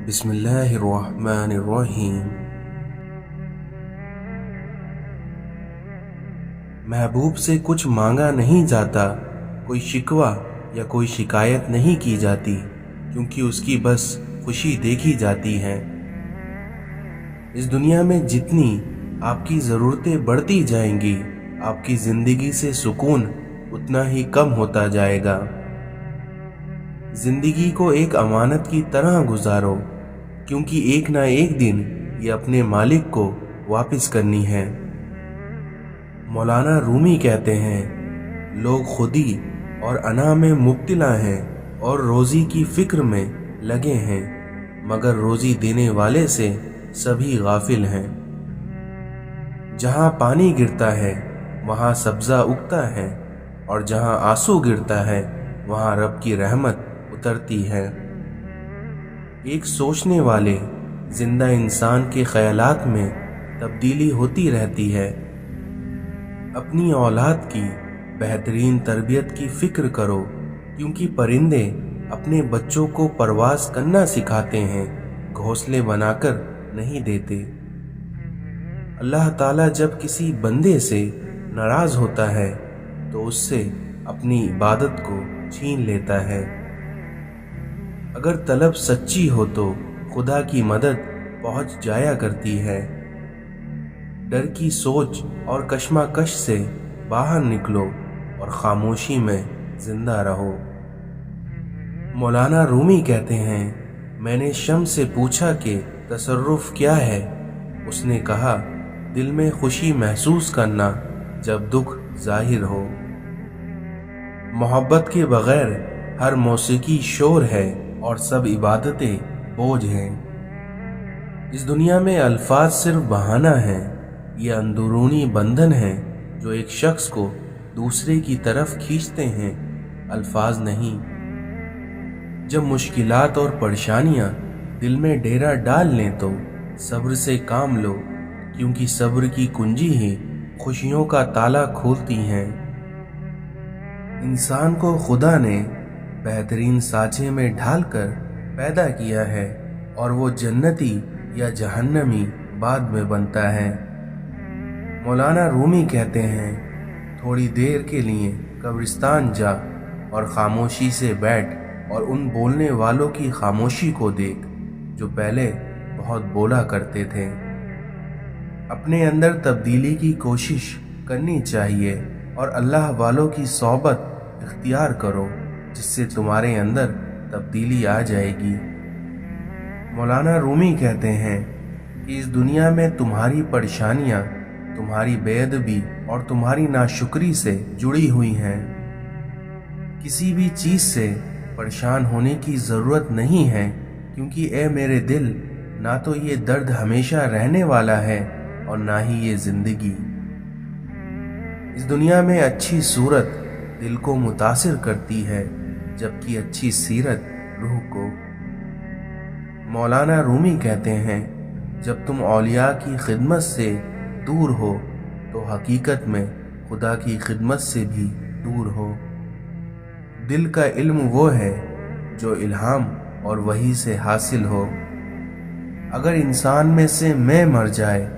बिस्मिल्लाहिर्रहमानिर्रहीम। महबूब से कुछ मांगा नहीं जाता, कोई शिकवा या कोई शिकायत नहीं की जाती, क्योंकि उसकी बस खुशी देखी जाती है। इस दुनिया में जितनी आपकी ज़रूरतें बढ़ती जाएंगी, आपकी ज़िंदगी से सुकून उतना ही कम होता जाएगा। ज़िंदगी को एक अमानत की तरह गुजारो, क्योंकि एक ना एक दिन ये अपने मालिक को वापस करनी है। मौलाना रूमी कहते हैं, लोग खुदी और अना में मुब्तला हैं और रोज़ी की फिक्र में लगे हैं, मगर रोज़ी देने वाले से सभी गाफिल हैं। जहाँ पानी गिरता है वहाँ सब्ज़ा उगता है, और जहाँ आंसू गिरता है वहाँ रब की रहमत उतरती है। एक सोचने वाले जिंदा इंसान के ख्यालात में तब्दीली होती रहती है। अपनी औलाद की बेहतरीन तरबियत की फिक्र करो, क्योंकि परिंदे अपने बच्चों को परवाज़ करना सिखाते हैं, घोंसले बनाकर नहीं देते। अल्लाह ताला जब किसी बंदे से नाराज़ होता है तो उससे अपनी इबादत को छीन लेता है। अगर तलब सच्ची हो तो खुदा की मदद पहुंच जाया करती है। डर की सोच और कश्मकश से बाहर निकलो और खामोशी में जिंदा रहो। मौलाना रूमी कहते हैं, मैंने शम्स से पूछा कि तसर्रुफ क्या है। उसने कहा, दिल में खुशी महसूस करना जब दुख जाहिर हो। मोहब्बत के बगैर हर मौसीकी शोर है और सब इबादतें बोझ हैं। इस दुनिया में अल्फाज सिर्फ बहाना है, ये अंदरूनी बंधन है जो एक शख्स को दूसरे की तरफ खींचते हैं, अल्फाज नहीं। जब मुश्किलात और परेशानियां दिल में डेरा डाल लें तो सब्र से काम लो, क्योंकि सब्र की कुंजी ही खुशियों का ताला खोलती हैं। इंसान को खुदा ने बेहतरीन सांचे में ढालकर पैदा किया है, और वो जन्नती या जहन्नमी बाद में बनता है। मौलाना रूमी कहते हैं, थोड़ी देर के लिए कब्रिस्तान जा और खामोशी से बैठ और उन बोलने वालों की खामोशी को देख जो पहले बहुत बोला करते थे। अपने अंदर तब्दीली की कोशिश करनी चाहिए और अल्लाह वालों की सोबत इख्तियार करो, जिससे तुम्हारे अंदर तब्दीली आ जाएगी। मौलाना रूमी कहते हैं कि इस दुनिया में तुम्हारी परेशानियां तुम्हारी बेअदबी और तुम्हारी नाशुक्री से जुड़ी हुई हैं। किसी भी चीज़ से परेशान होने की ज़रूरत नहीं है, क्योंकि ए मेरे दिल, ना तो ये दर्द हमेशा रहने वाला है और ना ही ये ज़िंदगी। इस दुनिया में अच्छी सूरत दिल को मुतासिर करती है, जबकि अच्छी सीरत रूह को। मौलाना रूमी कहते हैं, जब तुम औलिया की खिदमत से दूर हो तो हकीकत में खुदा की खिदमत से भी दूर हो। दिल का इल्म वो है जो इल्हाम और वही से हासिल हो। अगर इंसान में से मैं मर जाए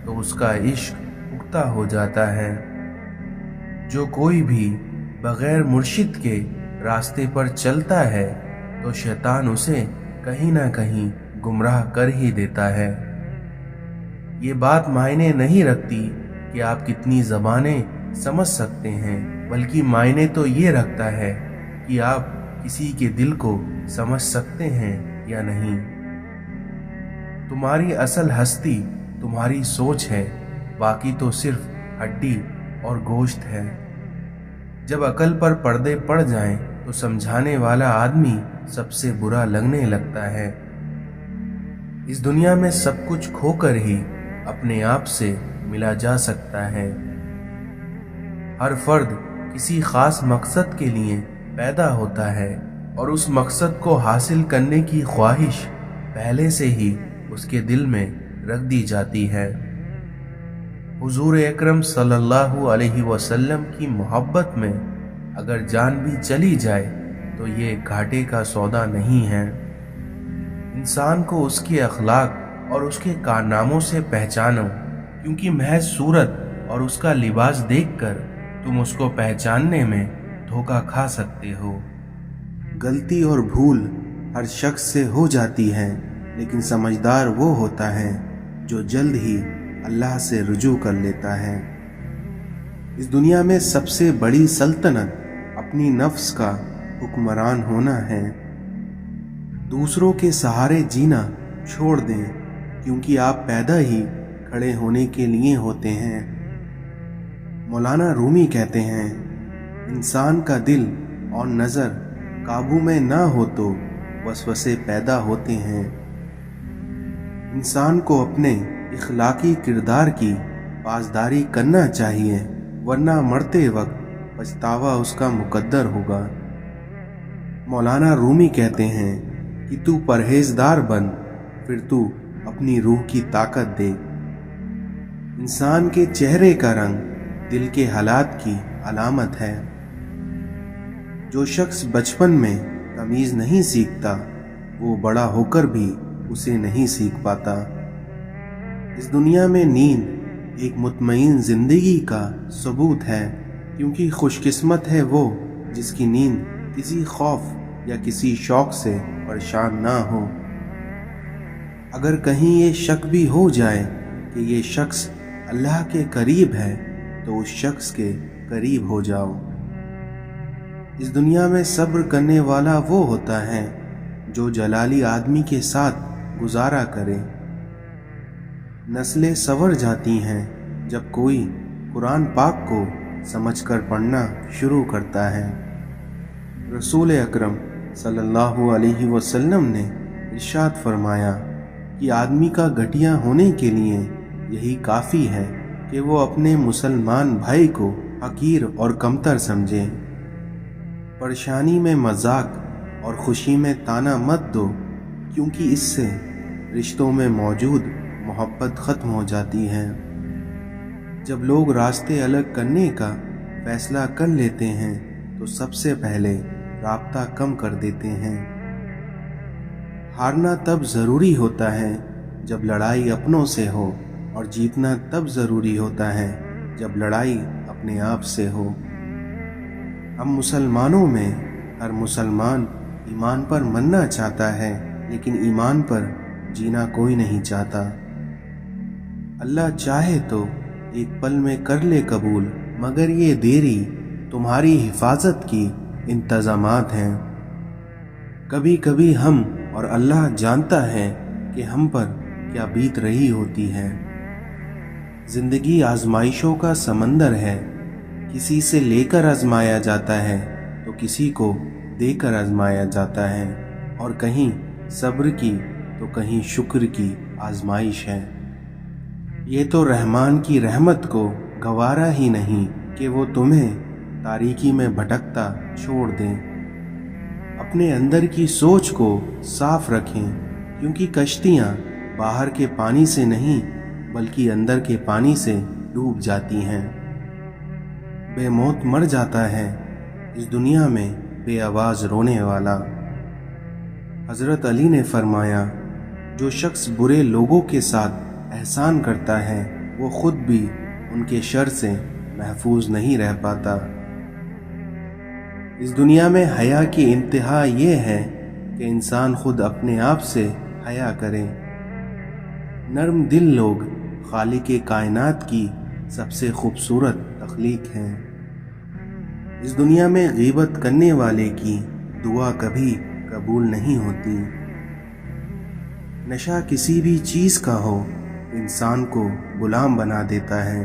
तो उसका इश्क पुख्ता हो जाता है। जो कोई भी बगैर मुर्शिद के रास्ते पर चलता है तो शैतान उसे कहीं ना कहीं गुमराह कर ही देता है। ये बात मायने नहीं रखती कि आप कितनी ज़बानें समझ सकते हैं, बल्कि मायने तो ये रखता है कि आप किसी के दिल को समझ सकते हैं या नहीं। तुम्हारी असल हस्ती तुम्हारी सोच है, बाकी तो सिर्फ हड्डी और गोश्त है। जब अकल पर पर्दे पड़ जाएं तो समझाने वाला आदमी सबसे बुरा लगने लगता है। इस दुनिया में सब कुछ खोकर ही अपने आप से मिला जा सकता है। हर फर्द किसी खास मकसद के लिए पैदा होता है, और उस मकसद को हासिल करने की ख्वाहिश पहले से ही उसके दिल में रख दी जाती है। हुजूर अकरम सल्लल्लाहु अलैहि वसल्लम की मोहब्बत में अगर जान भी चली जाए तो ये घाटे का सौदा नहीं है। इंसान को उसके अखलाक और उसके कारनामों से पहचानो, क्योंकि महज सूरत और उसका लिबास देखकर तुम उसको पहचानने में धोखा खा सकते हो। गलती और भूल हर शख्स से हो जाती है, लेकिन समझदार वो होता है जो जल्द ही अल्लाह से रुजू कर लेता है। इस दुनिया में सबसे बड़ी सल्तनत अपनी नफ्स का हुक्मरान होना है। दूसरों के सहारे जीना छोड़ दें, क्योंकि आप पैदा ही खड़े होने के लिए होते हैं। मौलाना रूमी कहते हैं, इंसान का दिल और नज़र काबू में ना हो तो वसवसे पैदा होते हैं। इंसान को अपने इखलाकी किरदार की पासदारी करना चाहिए, वरना मरते वक्त पछतावा उसका मुकद्दर होगा। मौलाना रूमी कहते हैं कि तू परहेजदार बन, फिर तू अपनी रूह की ताकत दे। इंसान के चेहरे का रंग दिल के हालात की अलामत है। जो शख्स बचपन में तमीज़ नहीं सीखता, वो बड़ा होकर भी उसे नहीं सीख पाता। इस दुनिया में नींद एक मुतमईन जिंदगी का सबूत है, क्योंकि खुशकिस्मत है वो जिसकी नींद किसी खौफ या किसी शौक से परेशान ना हो। अगर कहीं ये शक भी हो जाए कि ये शख्स अल्लाह के करीब है, तो उस शख्स के करीब हो जाओ। इस दुनिया में सब्र करने वाला वो होता है जो जलाली आदमी के साथ गुजारा करे। नस्लें संवर जाती हैं जब कोई कुरान पाक को समझकर पढ़ना शुरू करता है। रसूल अकरम सल्लल्लाहु अलैहि वसल्लम ने इरशाद फरमाया कि आदमी का घटिया होने के लिए यही काफ़ी है कि वो अपने मुसलमान भाई को हकीर और कमतर समझे। परेशानी में मजाक और खुशी में ताना मत दो, क्योंकि इससे रिश्तों में मौजूद मोहब्बत ख़त्म हो जाती है। जब लोग रास्ते अलग करने का फैसला कर लेते हैं, तो सबसे पहले राब्ता कम कर देते हैं। हारना तब ज़रूरी होता है जब लड़ाई अपनों से हो, और जीतना तब ज़रूरी होता है जब लड़ाई अपने आप से हो। हम मुसलमानों में हर मुसलमान ईमान पर मरना चाहता है, लेकिन ईमान पर जीना कोई नहीं चाहता। अल्लाह चाहे तो एक पल में कर ले कबूल, मगर ये देरी तुम्हारी हिफाजत की इंतज़ामात हैं। कभी कभी हम और अल्लाह जानता है कि हम पर क्या बीत रही होती है। जिंदगी आजमाइशों का समंदर है। किसी से लेकर आजमाया जाता है तो किसी को देकर आजमाया जाता है, और कहीं सब्र की तो कहीं शुक्र की आजमाइश है। ये तो रहमान की रहमत को गवारा ही नहीं कि वो तुम्हें तारीकी में भटकता छोड़ दें। अपने अंदर की सोच को साफ रखें, क्योंकि कश्तियाँ बाहर के पानी से नहीं बल्कि अंदर के पानी से डूब जाती हैं। बेमौत मर जाता है इस दुनिया में बेआवाज़ रोने वाला। हज़रत अली ने फरमाया, जो शख्स बुरे लोगों के साथ एहसान करता है, वो खुद भी उनके शर से महफूज नहीं रह पाता। इस दुनिया में हया की इंतहा ये है कि इंसान खुद अपने आप से हया करे। नर्म दिल लोग खालिक कायनात की सबसे खूबसूरत तख्लीक हैं। इस दुनिया में गीबत करने वाले की दुआ कभी कबूल नहीं होती। नशा किसी भी चीज़ का हो, इंसान को गुलाम बना देता है।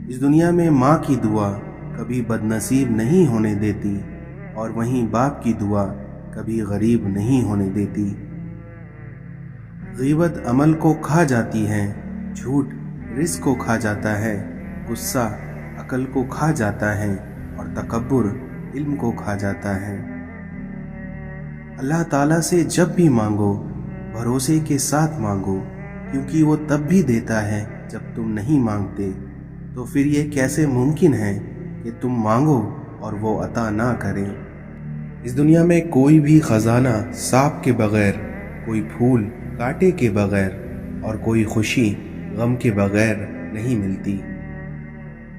इस दुनिया में माँ की दुआ कभी बदनसीब नहीं होने देती, और वहीं बाप की दुआ कभी गरीब नहीं होने देती। गीबत अमल को खा जाती है, झूठ रिज़्क़ को खा जाता है, गुस्सा अकल को खा जाता है, और तकब्बुर इल्म को खा जाता है। अल्लाह ताला से जब भी मांगो भरोसे के साथ मांगो, क्योंकि वो तब भी देता है जब तुम नहीं मांगते। तो फिर ये कैसे मुमकिन है कि तुम मांगो और वो अता ना करे। इस दुनिया में कोई भी खजाना सांप के बगैर, कोई फूल कांटे के बगैर और कोई खुशी गम के बगैर नहीं मिलती।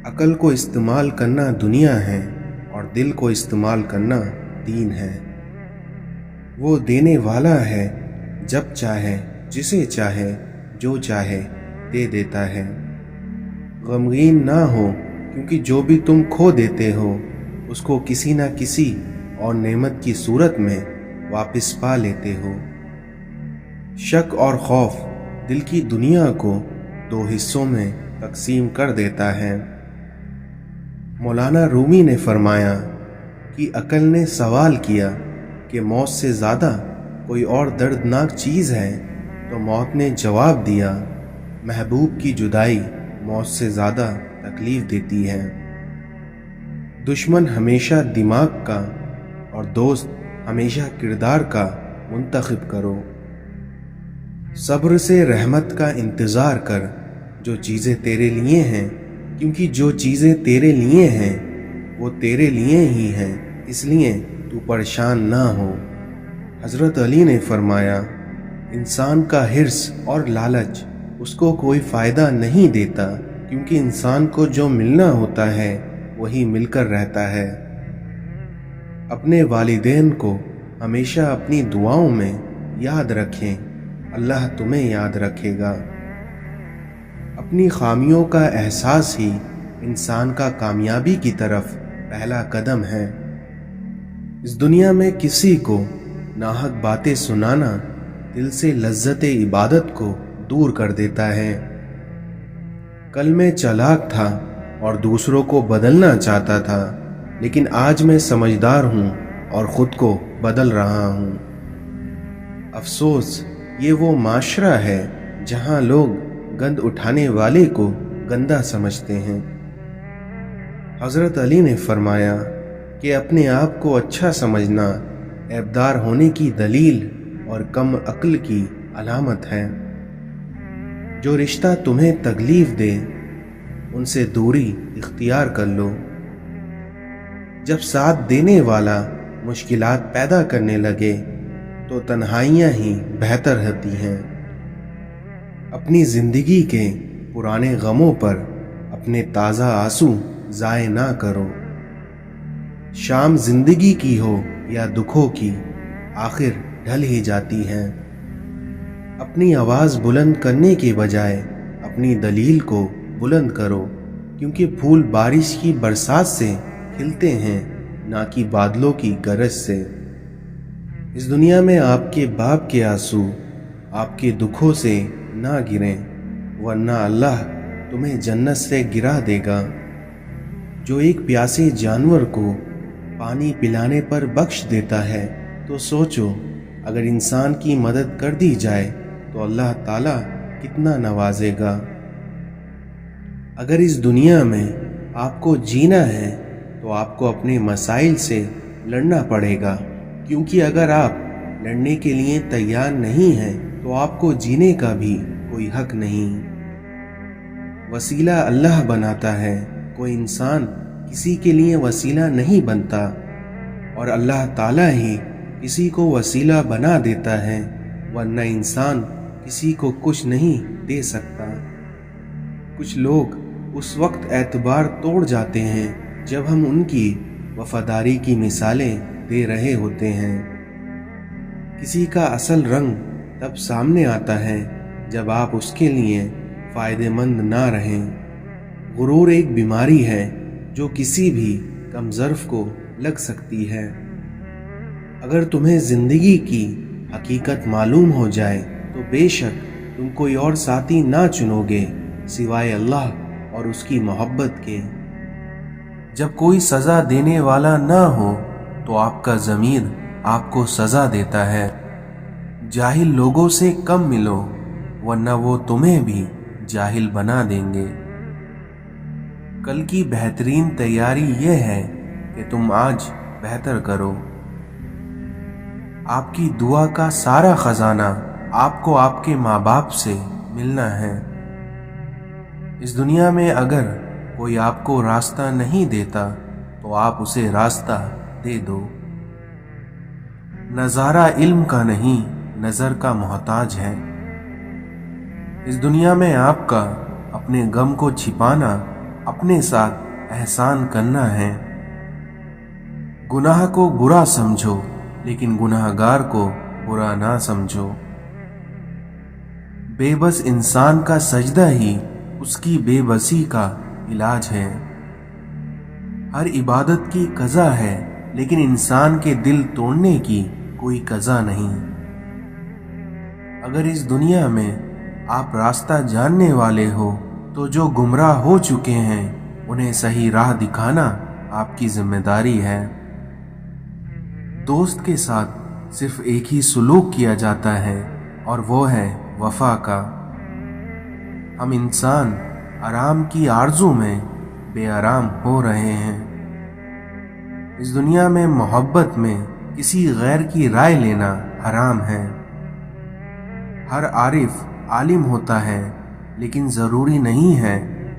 अकल को इस्तेमाल करना दुनिया है और दिल को इस्तेमाल करना दीन है। वो देने वाला है, जब चाहे जिसे चाहे जो चाहे दे देता है। गमगीन ना हो, क्योंकि जो भी तुम खो देते हो उसको किसी ना किसी और नेमत की सूरत में वापस पा लेते हो। शक और खौफ दिल की दुनिया को दो हिस्सों में तकसीम कर देता है। मौलाना रूमी ने फरमाया कि अकल ने सवाल किया कि मौत से ज़्यादा कोई और दर्दनाक चीज़ है, तो मौत ने जवाब दिया, महबूब की जुदाई मौत से ज़्यादा तकलीफ देती है। दुश्मन हमेशा दिमाग का और दोस्त हमेशा किरदार का मुंतखब करो। सब्र से रहमत का इंतज़ार कर, जो चीज़ें तेरे लिए हैं, क्योंकि जो चीज़ें तेरे लिए हैं वो तेरे लिए ही हैं, इसलिए तू परेशान ना हो। हज़रत अली ने फरमाया, इंसान का हिर्स और लालच उसको कोई फ़ायदा नहीं देता, क्योंकि इंसान को जो मिलना होता है वही मिलकर रहता है। अपने वालिदैन को हमेशा अपनी दुआओं में याद रखें, अल्लाह तुम्हें याद रखेगा। अपनी खामियों का एहसास ही इंसान का कामयाबी की तरफ पहला कदम है। इस दुनिया में किसी को नाहक बातें सुनाना दिल से लज्जत इबादत को दूर कर देता है। कल मैं चालाक था और दूसरों को बदलना चाहता था, लेकिन आज मैं समझदार हूँ और ख़ुद को बदल रहा हूँ। अफसोस ये वो माशरा है जहाँ लोग गंद उठाने वाले को गंदा समझते हैं। हज़रत अली ने फरमाया कि अपने आप को अच्छा समझना ऐबदार होने की दलील और कम अक्ल की अलामत है। जो रिश्ता तुम्हें तकलीफ दे उनसे दूरी इख्तियार कर लो। जब साथ देने वाला मुश्किलात पैदा करने लगे तो तन्हाइयाँ ही बेहतर होती हैं। अपनी ज़िंदगी के पुराने गमों पर अपने ताज़ा आंसू ज़ाय ना करो। शाम ज़िंदगी की हो या दुखों की, आखिर ढल ही जाती है। अपनी आवाज़ बुलंद करने के बजाय अपनी दलील को बुलंद करो, क्योंकि फूल बारिश की बरसात से खिलते हैं, ना कि बादलों की गरज से। इस दुनिया में आपके बाप के आंसू आपके दुखों से ना गिरें, वरना अल्लाह तुम्हें जन्नत से गिरा देगा। जो एक प्यासे जानवर को पानी पिलाने पर बख्श देता है, तो सोचो अगर इंसान की मदद कर दी जाए तो अल्लाह ताला कितना नवाजेगा। अगर इस दुनिया में आपको जीना है तो आपको अपने मसाइल से लड़ना पड़ेगा, क्योंकि अगर आप लड़ने के लिए तैयार नहीं हैं तो आपको जीने का भी कोई हक नहीं। वसीला अल्लाह बनाता है, कोई इंसान किसी के लिए वसीला नहीं बनता, और अल्लाह ताला ही किसी को वसीला बना देता है, वरना इंसान किसी को कुछ नहीं दे सकता। कुछ लोग उस वक्त एतबार तोड़ जाते हैं जब हम उनकी वफादारी की मिसालें दे रहे होते हैं। किसी का असल रंग तब सामने आता है जब आप उसके लिए फ़ायदेमंद ना रहें। गुरूर एक बीमारी है जो किसी भी कमज़र्फ को लग सकती है। अगर तुम्हें ज़िंदगी की हकीकत मालूम हो जाए तो बेशक तुम कोई और साथी ना चुनोगे सिवाय अल्लाह और उसकी मोहब्बत के। जब कोई सज़ा देने वाला ना हो तो आपका ज़मीर आपको सज़ा देता है। जाहिल लोगों से कम मिलो, वरना वो तुम्हें भी जाहिल बना देंगे। कल की बेहतरीन तैयारी ये है कि तुम आज बेहतर करो। आपकी दुआ का सारा खजाना आपको आपके माँ बाप से मिलना है। इस दुनिया में अगर कोई आपको रास्ता नहीं देता तो आप उसे रास्ता दे दो। نظارہ علم کا نہیں نظر کا محتاج ہے۔ اس دنیا میں آپ کا اپنے غم کو چھپانا اپنے ساتھ احسان کرنا ہے۔ گناہ کو برا سمجھو لیکن گناہ گار کو برا نہ سمجھو۔ بے بس انسان کا سجدہ ہی اس کی بے بسی کا علاج ہے۔ ہر عبادت کی قضا ہے لیکن انسان کے دل توڑنے کی کوئی قضا نہیں۔ اگر اس دنیا میں آپ راستہ جاننے والے ہو تو جو گمراہ ہو چکے ہیں انہیں صحیح راہ دکھانا آپ کی ذمہ داری ہے۔ دوست کے ساتھ صرف ایک ہی سلوک کیا جاتا ہے اور وہ ہے وفا کا۔ ہم انسان آرام کی آرزو میں بے آرام ہو رہے ہیں۔ اس دنیا میں محبت میں کسی غیر کی رائے لینا حرام ہے۔ ہر عارف عالم ہوتا ہے لیکن ضروری نہیں ہے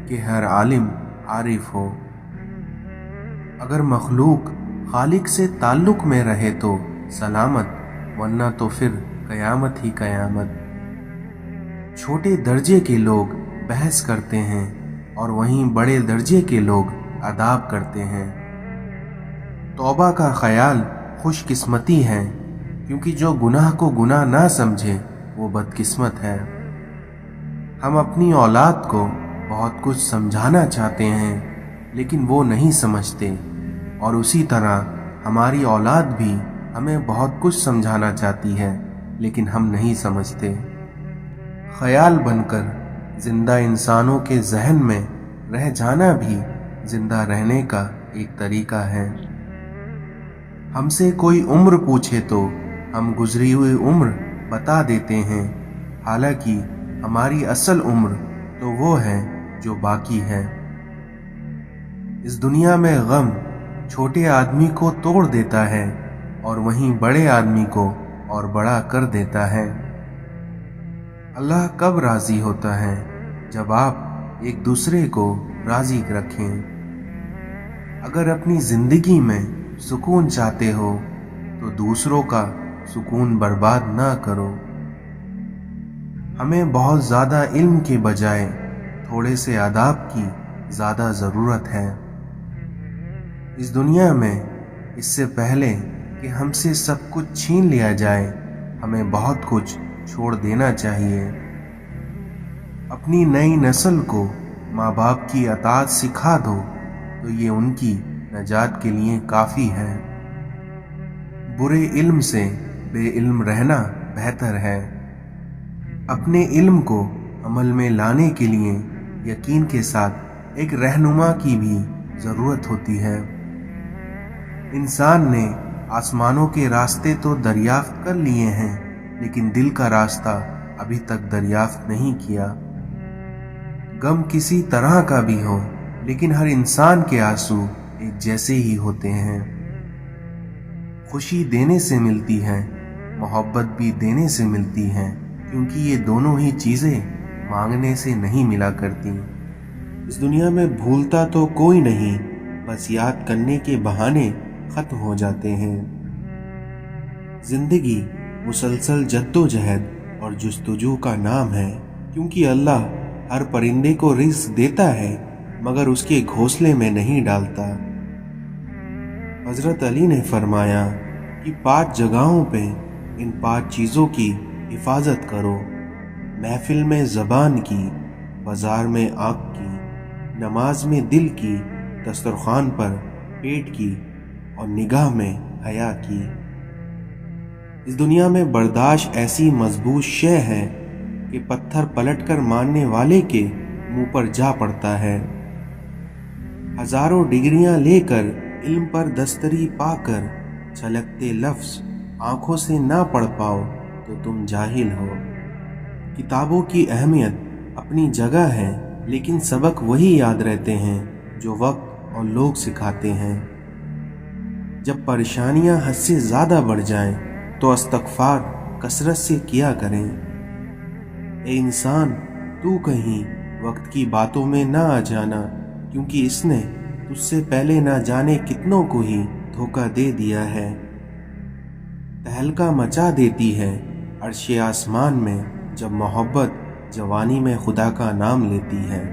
کہ ہر عالم عارف ہو۔ اگر مخلوق خالق سے تعلق میں رہے تو سلامت، ورنہ تو پھر قیامت ہی قیامت۔ چھوٹے درجے کے لوگ بحث کرتے ہیں اور وہیں بڑے درجے کے لوگ اداب کرتے ہیں۔ توبہ کا خیال خوش قسمتی ہے، کیونکہ جو گناہ کو گناہ نہ سمجھے وہ بدقسمت ہے۔ ہم اپنی اولاد کو بہت کچھ سمجھانا چاہتے ہیں لیکن وہ نہیں سمجھتے، اور اسی طرح ہماری اولاد بھی ہمیں بہت کچھ سمجھانا چاہتی ہے لیکن ہم نہیں سمجھتے۔ خیال بن کر زندہ انسانوں کے ذہن میں رہ جانا بھی زندہ رہنے کا ایک طریقہ ہے۔ ہم سے کوئی عمر پوچھے تو ہم گزری ہوئی عمر بتا دیتے ہیں، حالانکہ ہماری اصل عمر تو وہ ہے جو باقی ہے۔ اس دنیا میں غم چھوٹے آدمی کو توڑ دیتا ہے اور وہیں بڑے آدمی کو اور بڑا کر دیتا ہے۔ اللہ کب راضی ہوتا ہے؟ جب آپ ایک دوسرے کو راضی رکھیں۔ اگر اپنی زندگی میں سکون چاہتے ہو تو دوسروں کا سکون برباد نہ کرو۔ ہمیں بہت زیادہ علم کے بجائے تھوڑے سے آداب کی زیادہ ضرورت ہے۔ اس دنیا میں اس سے پہلے کہ ہم سے سب کچھ چھین لیا جائے ہمیں بہت کچھ چھوڑ دینا چاہیے۔ اپنی نئی نسل کو ماں باپ کی اطاعت سکھا دو تو یہ ان کی نجات کے لیے کافی ہے۔ برے علم سے بے علم رہنا بہتر ہے۔ اپنے علم کو عمل میں لانے کے لیے یقین کے ساتھ ایک رہنما کی بھی ضرورت ہوتی ہے۔ انسان نے آسمانوں کے راستے تو دریافت کر لیے ہیں لیکن دل کا راستہ ابھی تک دریافت نہیں کیا۔ غم کسی طرح کا بھی ہو لیکن ہر انسان کے آنسو ایک جیسے ہی ہوتے ہیں۔ خوشی دینے سے ملتی ہے، محبت بھی دینے سے ملتی ہے، کیونکہ یہ دونوں ہی چیزیں مانگنے سے نہیں ملا کرتی۔ اس دنیا میں بھولتا تو کوئی نہیں، بس یاد کرنے کے بہانے ختم ہو جاتے ہیں۔ زندگی مسلسل جدوجہد اور جستجو کا نام ہے، کیونکہ اللہ ہر پرندے کو رزق دیتا ہے مگر اس کے گھونسلے میں نہیں ڈالتا۔ حضرت علی نے فرمایا کہ 5 جگہوں پہ ان 5 چیزوں کی حفاظت کرو: محفل میں زبان کی، بازار میں آنکھ کی، نماز میں دل کی، دسترخوان پر پیٹ کی، اور نگاہ میں حیا کی۔ اس دنیا میں برداشت ایسی مضبوط شے ہے کہ پتھر پلٹ کر مارنے والے کے منہ پر جا پڑتا ہے۔ ہزاروں ڈگریاں لے کر علم پر دستری پا کر چھلکتے لفظ آنکھوں سے نہ پڑھ پاؤ تو تم جاہل ہو۔ کتابوں کی اہمیت اپنی جگہ ہے لیکن سبق وہی یاد رہتے ہیں جو وقت اور لوگ سکھاتے ہیں۔ جب پریشانیاں حد سے زیادہ بڑھ جائیں تو استغفار کثرت سے کیا کریں۔ اے انسان، تو کہیں وقت کی باتوں میں نہ آ جانا، کیونکہ اس نے تجھ سے پہلے نہ جانے کتنوں کو ہی دھوکہ دے دیا ہے۔ तहलका मचा देती है अर्श आसमान में जब मोहब्बत जवानी में खुदा का नाम लेती है।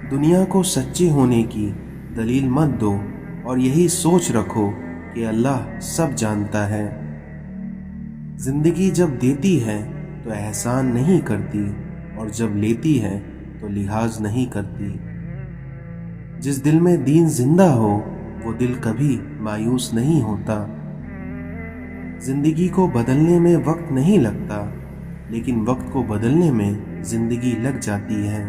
दुनिया को सच्चे होने की दलील मत दो और यही सोच रखो कि अल्लाह सब जानता है। जिंदगी जब देती है तो एहसान नहीं करती और जब लेती है तो लिहाज नहीं करती। जिस दिल में दीन जिंदा हो वो दिल कभी मायूस नहीं होता। जिंदगी को बदलने में वक्त नहीं लगता, लेकिन वक्त को बदलने में जिंदगी लग जाती है।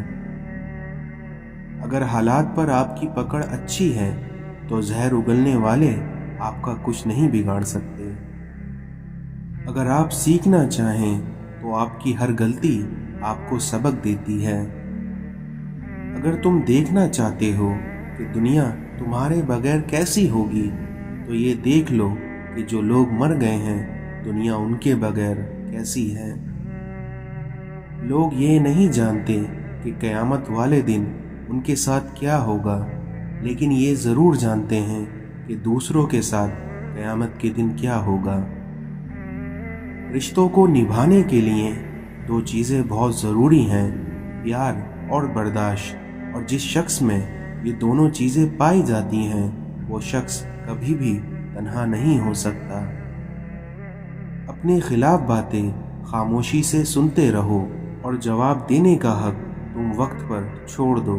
अगर हालात पर आपकी पकड़ अच्छी है तो जहर उगलने वाले आपका कुछ नहीं बिगाड़ सकते। अगर आप सीखना चाहें तो आपकी हर गलती आपको सबक देती है। अगर तुम देखना चाहते हो कि दुनिया तुम्हारे बगैर कैसी होगी तो ये देख लो कि जो लोग मर गए हैं दुनिया उनके बगैर कैसी है। लोग ये नहीं जानते कि क़यामत वाले दिन उनके साथ क्या होगा, लेकिन ये ज़रूर जानते हैं कि दूसरों के साथ क़यामत के दिन क्या होगा। रिश्तों को निभाने के लिए दो चीज़ें बहुत ज़रूरी हैं, प्यार और बर्दाश्त। और जिस शख्स में ये दोनों चीज़ें पाई जाती हैं वो शख्स कभी भी तन्हा नहीं हो सकता। अपने खिलाफ बातें खामोशी से सुनते रहो और जवाब देने का हक तुम वक्त पर छोड़ दो।